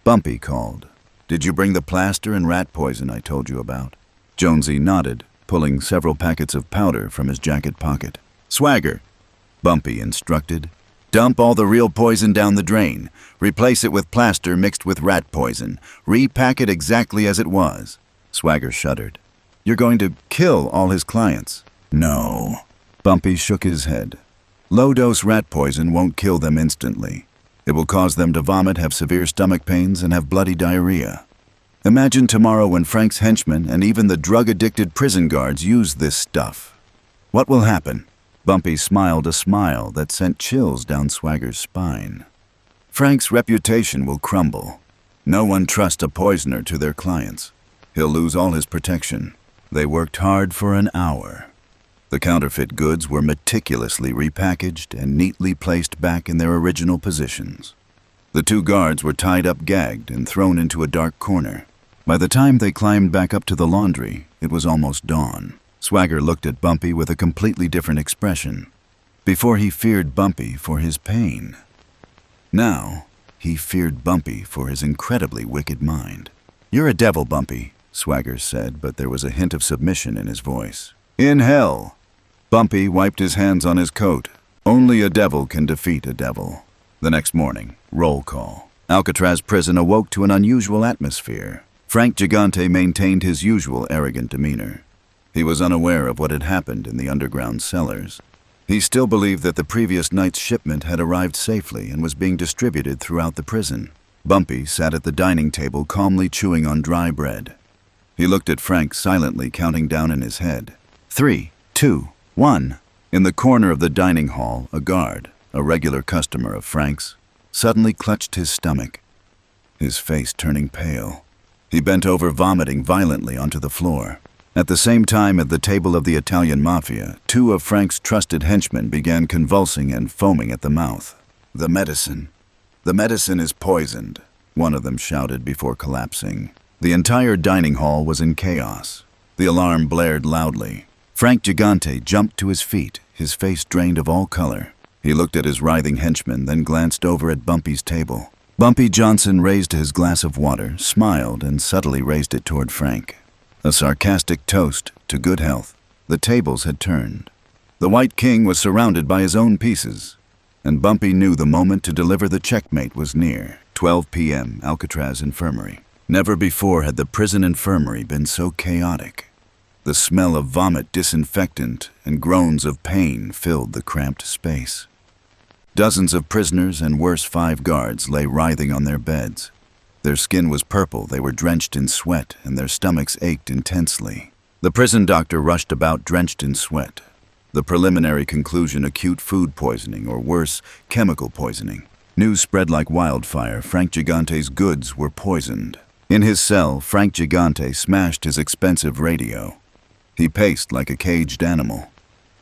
[SPEAKER 1] Bumpy called. "Did you bring the plaster and rat poison I told you about?" Jonesy nodded, pulling several packets of powder from his jacket pocket. "Swagger," Bumpy instructed. "Dump all the real poison down the drain. Replace it with plaster mixed with rat poison. Repack it exactly as it was." Swagger shuddered. "You're going to kill all his clients." "No." Bumpy shook his head. "Low-dose rat poison won't kill them instantly. It will cause them to vomit, have severe stomach pains, and have bloody diarrhea. Imagine tomorrow when Frank's henchmen and even the drug-addicted prison guards use this stuff. What will happen?" Bumpy smiled a smile that sent chills down Swagger's spine. "Frank's reputation will crumble. No one trusts a poisoner to their clients. He'll lose all his protection." They worked hard for an hour. The counterfeit goods were meticulously repackaged and neatly placed back in their original positions. The two guards were tied up, gagged, and thrown into a dark corner. By the time they climbed back up to the laundry, it was almost dawn. Swagger looked at Bumpy with a completely different expression. Before he feared Bumpy for his pain. Now, he feared Bumpy for his incredibly wicked mind. "You're a devil, Bumpy," Swagger said, but there was a hint of submission in his voice. "In hell." Bumpy wiped his hands on his coat. Only a devil can defeat a devil. The next morning, roll call. Alcatraz prison awoke to an unusual atmosphere. Frank Gigante maintained his usual arrogant demeanor. He was unaware of what had happened in the underground cellars. He still believed that the previous night's shipment had arrived safely and was being distributed throughout the prison. Bumpy sat at the dining table calmly chewing on dry bread. He looked at Frank silently counting down in his head. 3, 2, 1. In the corner of the dining hall, a guard, a regular customer of Frank's, suddenly clutched his stomach, his face turning pale. He bent over, vomiting violently onto the floor. At the same time, at the table of the Italian Mafia, two of Frank's trusted henchmen began convulsing and foaming at the mouth. "The medicine. The medicine is poisoned," one of them shouted before collapsing. The entire dining hall was in chaos. The alarm blared loudly. Frank Gigante jumped to his feet, his face drained of all color. He looked at his writhing henchmen, then glanced over at Bumpy's table. Bumpy Johnson raised his glass of water, smiled, and subtly raised it toward Frank. A sarcastic toast to good health. The tables had turned. The White King was surrounded by his own pieces, and Bumpy knew the moment to deliver the checkmate was near. 12 p.m., Alcatraz Infirmary. Never before had the prison infirmary been so chaotic. The smell of vomit, disinfectant, and groans of pain filled the cramped space. Dozens of prisoners and worse 5 guards lay writhing on their beds. Their skin was purple, they were drenched in sweat, and their stomachs ached intensely. The prison doctor rushed about drenched in sweat. The preliminary conclusion: acute food poisoning, or worse, chemical poisoning. News spread like wildfire. Frank Gigante's goods were poisoned. In his cell, Frank Gigante smashed his expensive radio. He paced like a caged animal.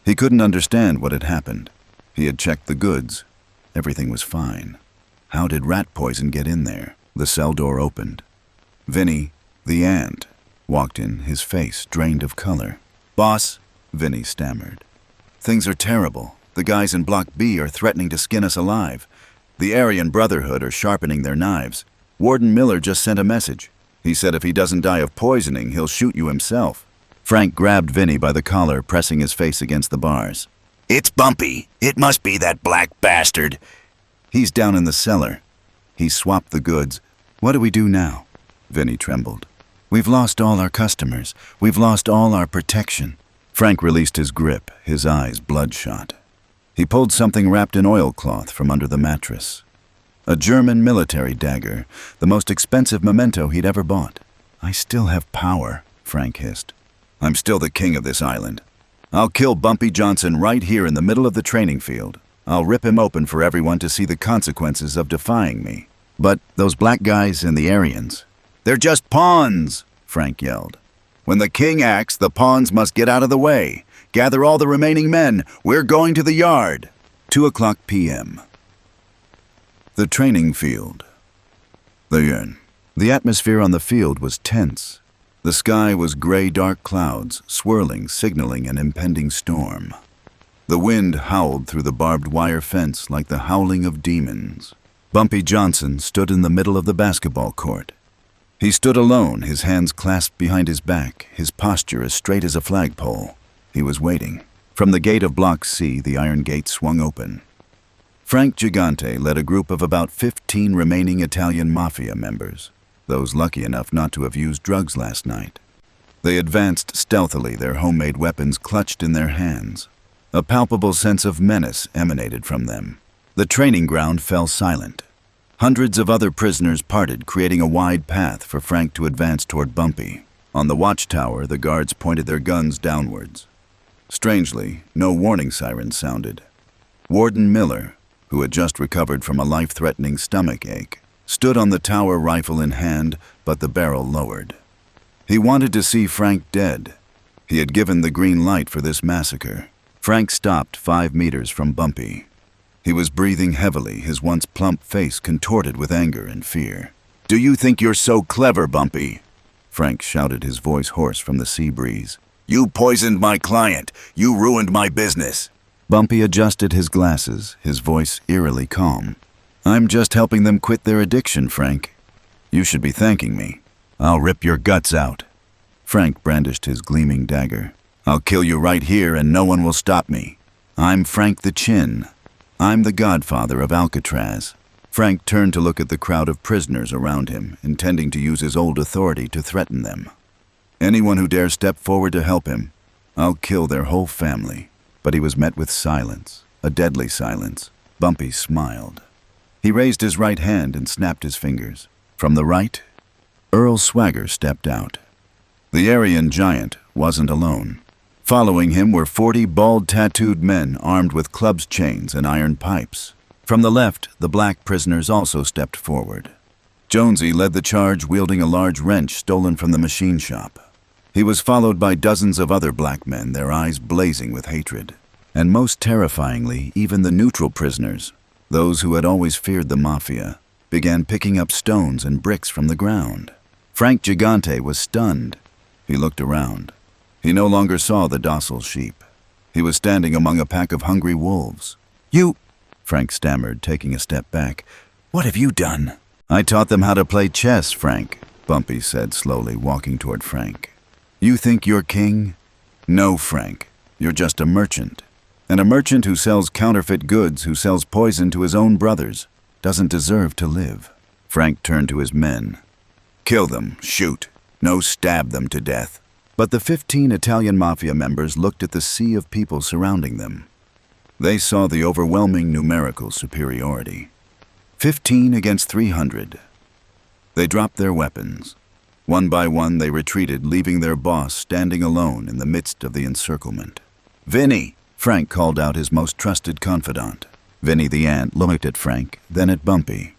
[SPEAKER 1] He couldn't understand what had happened. He had checked the goods. Everything was fine. How did rat poison get in there? The cell door opened. Vinny, the ant, walked in, his face drained of color. "Boss," Vinny stammered. "Things are terrible. The guys in Block B are threatening to skin us alive. The Aryan Brotherhood are sharpening their knives. Warden Miller just sent a message. He said if he doesn't die of poisoning, he'll shoot you himself." Frank grabbed Vinny by the collar, pressing his face against the bars.
[SPEAKER 2] "It's Bumpy. It must be that black bastard."
[SPEAKER 1] "He's down in the cellar. He swapped the goods. What do we do now?" Vinny trembled. "We've lost all our customers. We've lost all our protection." Frank released his grip, his eyes bloodshot. He pulled something wrapped in oilcloth from under the mattress. A German military dagger, the most expensive memento he'd ever bought. I still have power, Frank hissed. I'm still the king of this island. I'll kill Bumpy Johnson right here in the middle of the training field. I'll rip him open for everyone to see the consequences of defying me. But those black guys and the Aryans, they're just pawns, Frank yelled. When the king acts, the pawns must get out of the way. Gather all the remaining men. We're going to the yard. 2:00 p.m. The training field. The atmosphere on the field was tense. The sky was gray, dark clouds, swirling, signaling an impending storm. The wind howled through the barbed wire fence like the howling of demons. Bumpy Johnson stood in the middle of the basketball court. He stood alone, his hands clasped behind his back, his posture as straight as a flagpole. He was waiting. From the gate of Block C, the iron gate swung open. Frank Gigante led a group of about 15 remaining Italian Mafia members, those lucky enough not to have used drugs last night. They advanced stealthily, their homemade weapons clutched in their hands. A palpable sense of menace emanated from them. The training ground fell silent. Hundreds of other prisoners parted, creating a wide path for Frank to advance toward Bumpy. On the watchtower, the guards pointed their guns downwards. Strangely, no warning sirens sounded. Warden Miller, who had just recovered from a life-threatening stomach ache, stood on the tower, rifle in hand, but the barrel lowered. He wanted to see Frank dead. He had given the green light for this massacre. Frank stopped 5 meters from Bumpy. He was breathing heavily, his once plump face contorted with anger and fear. "Do you think you're so clever, Bumpy?" Frank shouted, his voice hoarse from the sea breeze.
[SPEAKER 2] You poisoned my client. You ruined my business.
[SPEAKER 1] Bumpy adjusted his glasses, his voice eerily calm. "I'm just helping them quit their addiction, Frank. You should be thanking me. I'll rip your guts out." Frank brandished his gleaming dagger. "I'll kill you right here and no one will stop me. I'm Frank the Chin. I'm the godfather of Alcatraz." Frank turned to look at the crowd of prisoners around him, intending to use his old authority to threaten them. "Anyone who dares step forward to help him, I'll kill their whole family." But he was met with silence, a deadly silence. Bumpy smiled. He raised his right hand and snapped his fingers. From the right, Earl Swagger stepped out. The Aryan giant wasn't alone. Following him were 40 bald, tattooed men armed with clubs, chains, and iron pipes. From the left, the black prisoners also stepped forward. Jonesy led the charge, wielding a large wrench stolen from the machine shop. He was followed by dozens of other black men, their eyes blazing with hatred. And most terrifyingly, even the neutral prisoners, those who had always feared the Mafia, began picking up stones and bricks from the ground. Frank Gigante was stunned. He looked around. He no longer saw the docile sheep. He was standing among a pack of hungry wolves. "You," Frank stammered, taking a step back. "What have you done?" "I taught them how to play chess, Frank," Bumpy said slowly, walking toward Frank. "You think you're king? No, Frank. You're just a merchant. And a merchant who sells counterfeit goods, who sells poison to his own brothers, doesn't deserve to live." Frank turned to his men. "Kill them, shoot. No, stab them to death." But the 15 Italian Mafia members looked at the sea of people surrounding them. They saw the overwhelming numerical superiority. 15 against 300. They dropped their weapons. One by one they retreated, leaving their boss standing alone in the midst of the encirclement. "Vinny!" Frank called out, his most trusted confidant. Vinny the ant looked at Frank, then at Bumpy.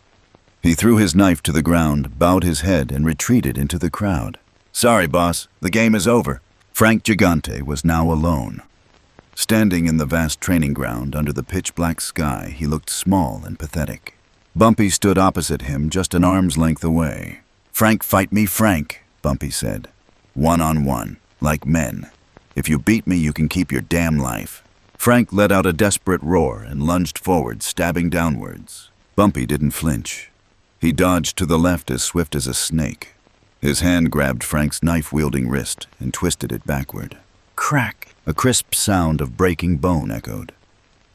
[SPEAKER 1] He threw his knife to the ground, bowed his head, and retreated into the crowd. "Sorry, boss. The game is over." Frank Gigante was now alone. Standing in the vast training ground under the pitch-black sky, he looked small and pathetic. Bumpy stood opposite him, just an arm's length away. "Frank, fight me, Frank," Bumpy said. "One-on-one, like men. If you beat me, you can keep your damn life." Frank let out a desperate roar and lunged forward, stabbing downwards. Bumpy didn't flinch. He dodged to the left as swift as a snake. His hand grabbed Frank's knife-wielding wrist and twisted it backward. Crack! A crisp sound of breaking bone echoed.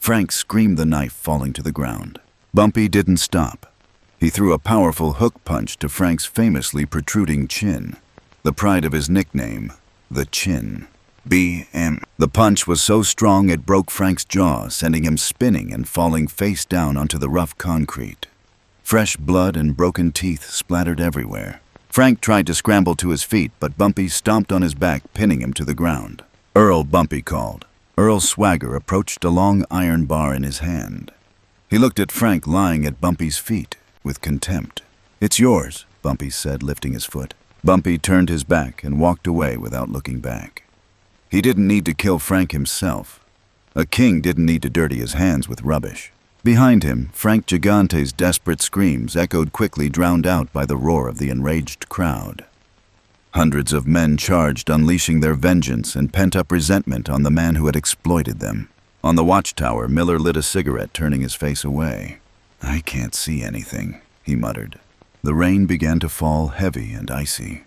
[SPEAKER 1] Frank screamed, the knife falling to the ground. Bumpy didn't stop. He threw a powerful hook punch to Frank's famously protruding chin, the pride of his nickname, the Chin. B.M. The punch was so strong it broke Frank's jaw, sending him spinning and falling face down onto the rough concrete. Fresh blood and broken teeth splattered everywhere. Frank tried to scramble to his feet, but Bumpy stomped on his back, pinning him to the ground. "Earl," Bumpy called. Earl's swagger approached a long iron bar in his hand. He looked at Frank lying at Bumpy's feet with contempt. "It's yours," Bumpy said, lifting his foot. Bumpy turned his back and walked away without looking back. He didn't need to kill Frank himself. A king didn't need to dirty his hands with rubbish. Behind him, Frank Gigante's desperate screams echoed quickly, drowned out by the roar of the enraged crowd. Hundreds of men charged, unleashing their vengeance and pent-up resentment on the man who had exploited them. On the watchtower, Miller lit a cigarette, turning his face away. "I can't see anything," he muttered. The rain began to fall, heavy and icy.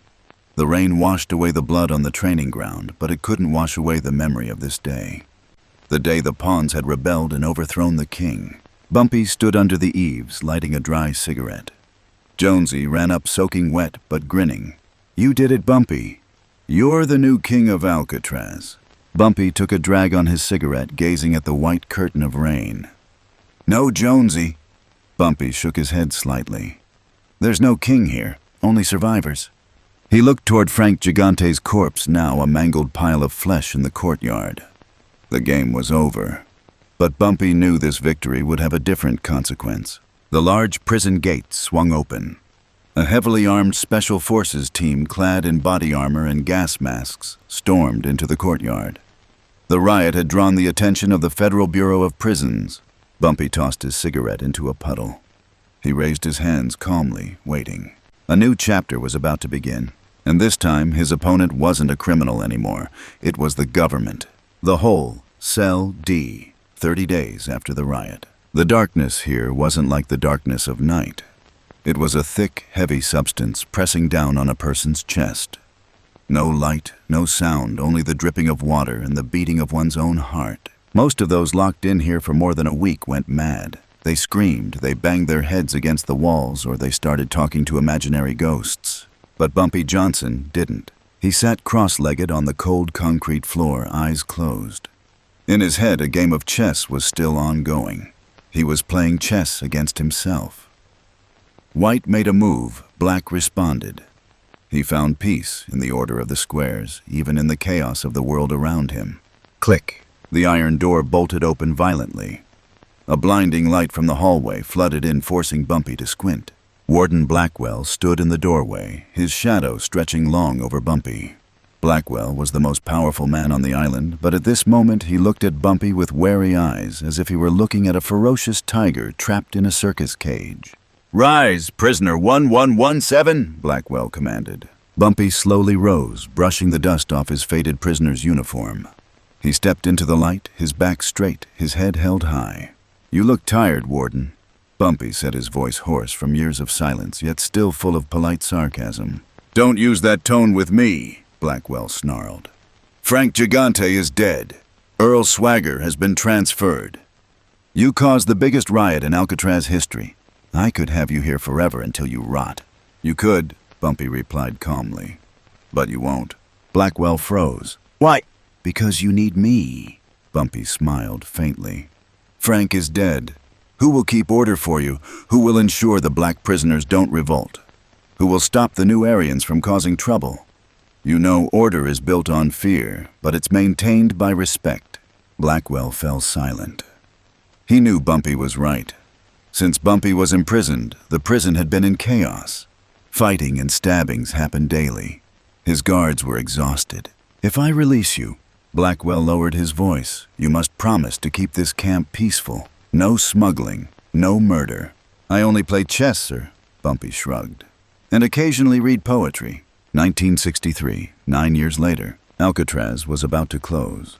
[SPEAKER 1] The rain washed away the blood on the training ground, but it couldn't wash away the memory of this day. The day the pawns had rebelled and overthrown the king. Bumpy stood under the eaves, lighting a dry cigarette. Jonesy ran up, soaking wet, but grinning. "You did it, Bumpy. You're the new king of Alcatraz." Bumpy took a drag on his cigarette, gazing at the white curtain of rain. "No, Jonesy." Bumpy shook his head slightly. "There's no king here, only survivors." He looked toward Frank Gigante's corpse, now a mangled pile of flesh in the courtyard. The game was over. But Bumpy knew this victory would have a different consequence. The large prison gates swung open. A heavily armed special forces team clad in body armor and gas masks stormed into the courtyard. The riot had drawn the attention of the Federal Bureau of Prisons. Bumpy tossed his cigarette into a puddle. He raised his hands calmly, waiting. A new chapter was about to begin, and this time his opponent wasn't a criminal anymore. It was the government. The whole, Cell D, 30 days after the riot. The darkness here wasn't like the darkness of night. It was a thick, heavy substance pressing down on a person's chest. No light, no sound, only the dripping of water and the beating of one's own heart. Most of those locked in here for more than a week went mad. They screamed, they banged their heads against the walls, or they started talking to imaginary ghosts. But Bumpy Johnson didn't. He sat cross-legged on the cold concrete floor, eyes closed. In his head, a game of chess was still ongoing. He was playing chess against himself. White made a move, black responded. He found peace in the order of the squares, even in the chaos of the world around him. Click. The iron door bolted open violently. A blinding light from the hallway flooded in, forcing Bumpy to squint. Warden Blackwell stood in the doorway, his shadow stretching long over Bumpy. Blackwell was the most powerful man on the island, but at this moment he looked at Bumpy with wary eyes, as if he were looking at a ferocious tiger trapped in a circus cage. "Rise, prisoner 1117, Blackwell commanded. Bumpy slowly rose, brushing the dust off his faded prisoner's uniform. He stepped into the light, his back straight, his head held high. "You look tired, Warden," Bumpy said, his voice hoarse from years of silence, yet still full of polite sarcasm. "Don't use that tone with me," Blackwell snarled. "Frank Gigante is dead. Earl Swagger has been transferred. You caused the biggest riot in Alcatraz history. I could have you here forever until you rot." "You could," Bumpy replied calmly. "But you won't." Blackwell froze. "Why?" "Because you need me," Bumpy smiled faintly. "Frank is dead. Who will keep order for you? Who will ensure the black prisoners don't revolt? Who will stop the new Aryans from causing trouble? You know, order is built on fear, but it's maintained by respect." Blackwell fell silent. He knew Bumpy was right. Since Bumpy was imprisoned, the prison had been in chaos. Fighting and stabbings happened daily. His guards were exhausted. "If I release you," Blackwell lowered his voice, "you must promise to keep this camp peaceful. No smuggling, no murder." "I only play chess, sir," Bumpy shrugged. "And occasionally read poetry." 1963, 9 years later, Alcatraz was about to close.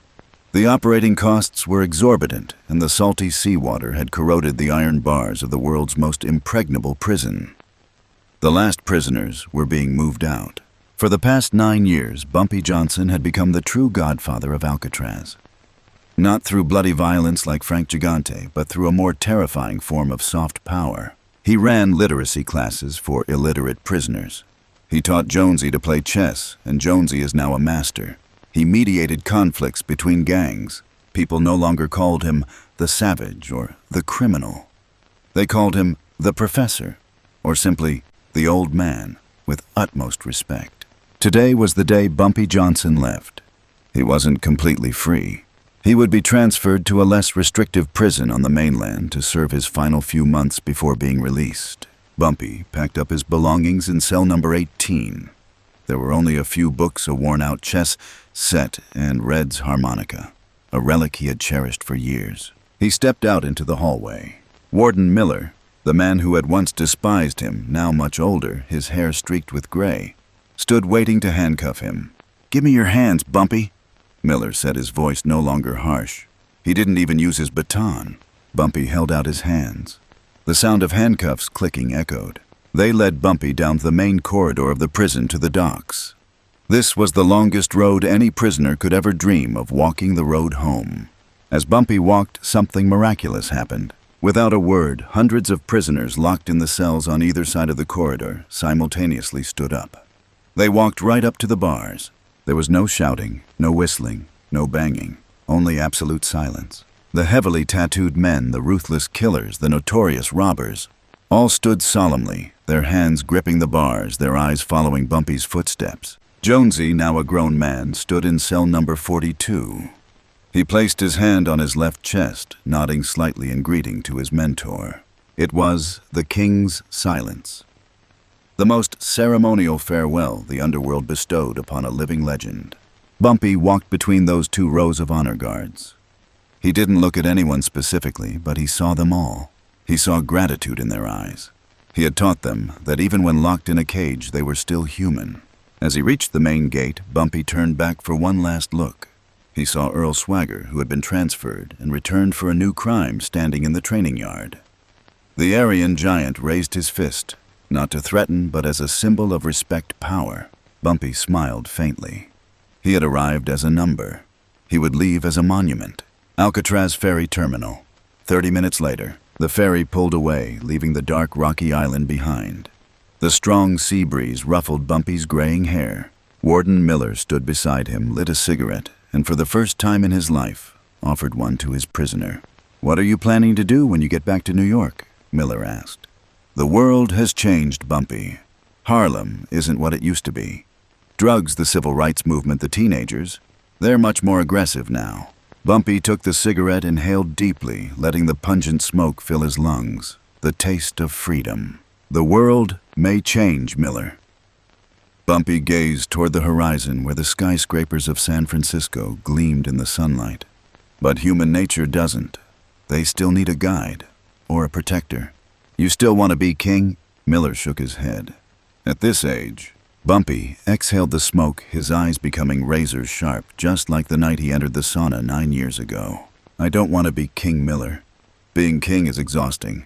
[SPEAKER 1] The operating costs were exorbitant, and the salty seawater had corroded the iron bars of the world's most impregnable prison. The last prisoners were being moved out. For the past 9 years, Bumpy Johnson had become the true godfather of Alcatraz. Not through bloody violence like Frank Gigante, but through a more terrifying form of soft power. He ran literacy classes for illiterate prisoners. He taught Jonesy to play chess, and Jonesy is now a master. He mediated conflicts between gangs. People no longer called him the savage or the criminal. They called him the professor, or simply the old man. with utmost respect. Today was the day Bumpy Johnson left. He wasn't completely free. He would be transferred to a less restrictive prison on the mainland to serve his final few months before being released. Bumpy packed up his belongings in cell number 18. There were only a few books, a worn-out chess set, and Red's harmonica, a relic he had cherished for years. He stepped out into the hallway. Warden Miller, the man who had once despised him, now much older, his hair streaked with gray, stood waiting to handcuff him. "Give me your hands, Bumpy," Miller said, his voice no longer harsh. He didn't even use his baton. Bumpy held out his hands. The sound of handcuffs clicking echoed. They led Bumpy down the main corridor of the prison to the docks. This was the longest road any prisoner could ever dream of, walking the road home. As Bumpy walked, something miraculous happened. Without a word, hundreds of prisoners locked in the cells on either side of the corridor simultaneously stood up. They walked right up to the bars. There was no shouting, no whistling, no banging, only absolute silence. The heavily tattooed men, the ruthless killers, the notorious robbers, all stood solemnly, their hands gripping the bars, their eyes following Bumpy's footsteps. Jonesy, now a grown man, stood in cell number 42. He placed his hand on his left chest, nodding slightly in greeting to his mentor. It was the King's silence. The most ceremonial farewell the underworld bestowed upon a living legend. Bumpy walked between those two rows of honor guards. He didn't look at anyone specifically, but he saw them all. He saw gratitude in their eyes. He had taught them that even when locked in a cage, they were still human. As he reached the main gate, Bumpy turned back for one last look. He saw Earl Swagger, who had been transferred and returned for a new crime, standing in the training yard. The Aryan giant raised his fist, not to threaten, but as a symbol of respect power. Bumpy smiled faintly. He had arrived as a number. He would leave as a monument. Alcatraz ferry terminal. 30 minutes later, the ferry pulled away, leaving the dark rocky island behind. The strong sea breeze ruffled Bumpy's graying hair. Warden Miller stood beside him, lit a cigarette, and for the first time in his life, offered one to his prisoner. "What are you planning to do when you get back to New York?" Miller asked. "The world has changed, Bumpy. Harlem isn't what it used to be. Drugs, the civil rights movement, the teenagers, they're much more aggressive now." Bumpy took the cigarette, inhaled deeply, letting the pungent smoke fill his lungs. The taste of freedom. "The world may change, Miller." Bumpy gazed toward the horizon where the skyscrapers of San Francisco gleamed in the sunlight. But human nature doesn't. They still need a guide, or a protector. "You still want to be king?" Miller shook his head. At this age, Bumpy exhaled the smoke, his eyes becoming razor sharp, just like the night he entered the sauna 9 years ago. "I don't want to be King, Miller. Being king is exhausting.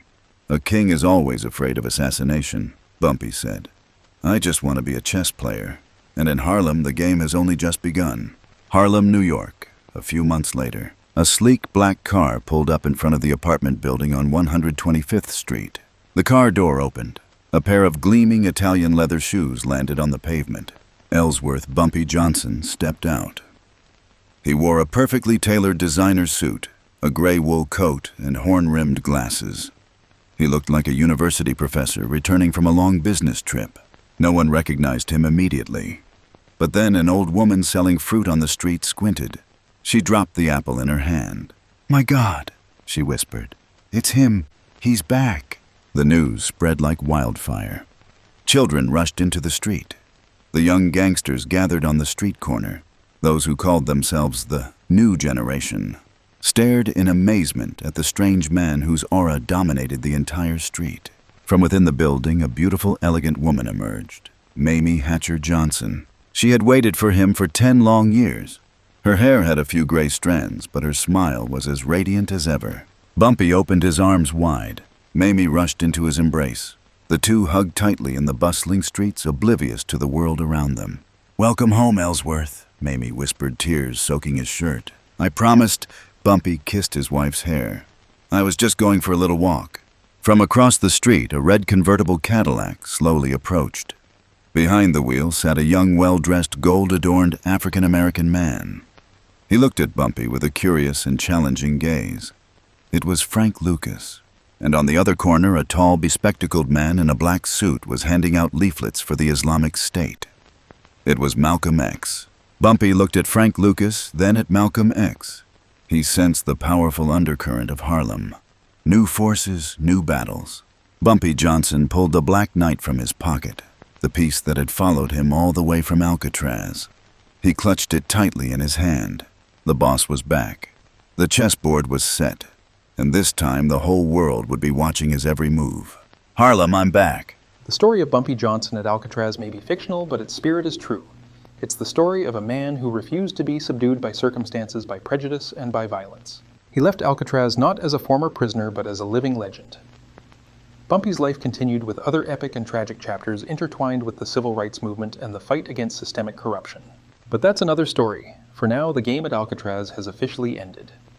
[SPEAKER 1] A king is always afraid of assassination," Bumpy said. "I just want to be a chess player. And in Harlem, the game has only just begun." Harlem, New York, a few months later. A sleek black car pulled up in front of the apartment building on 125th Street. The car door opened. A pair of gleaming Italian leather shoes landed on the pavement. Ellsworth Bumpy Johnson stepped out. He wore a perfectly tailored designer suit, a gray wool coat, and horn-rimmed glasses. He looked like a university professor returning from a long business trip. No one recognized him immediately. But then an old woman selling fruit on the street squinted. She dropped the apple in her hand. "My God," she whispered. "It's him. He's back." The news spread like wildfire. Children rushed into the street. The young gangsters gathered on the street corner. Those who called themselves the new generation stared in amazement at the strange man whose aura dominated the entire street. From within the building, a beautiful, elegant woman emerged. Mamie Hatcher Johnson. She had waited for him for 10 long years. Her hair had a few gray strands, but her smile was as radiant as ever. Bumpy opened his arms wide. Mamie rushed into his embrace. The two hugged tightly in the bustling streets, oblivious to the world around them. "Welcome home, Ellsworth," Mamie whispered, tears soaking his shirt. "I promised." Bumpy kissed his wife's hair. "I was just going for a little walk." From across the street, a red convertible Cadillac slowly approached. Behind the wheel sat a young, well-dressed, gold-adorned African-American man. He looked at Bumpy with a curious and challenging gaze. It was Frank Lucas. and on the other corner a tall, bespectacled man in a black suit was handing out leaflets for the Islamic State. It was Malcolm X. Bumpy looked at Frank Lucas, then at Malcolm X. He sensed the powerful undercurrent of Harlem. New forces, new battles. Bumpy Johnson pulled the Black Knight from his pocket, the piece that had followed him all the way from Alcatraz. He clutched it tightly in his hand. The boss was back. The chessboard was set, and this time the whole world would be watching his every move. "Harlem, I'm back."
[SPEAKER 3] The story of Bumpy Johnson at Alcatraz may be fictional, but its spirit is true. It's the story of a man who refused to be subdued by circumstances, by prejudice, and by violence. He left Alcatraz not as a former prisoner, but as a living legend. Bumpy's life continued with other epic and tragic chapters intertwined with the civil rights movement and the fight against systemic corruption. But that's another story. For now, the game at Alcatraz has officially ended.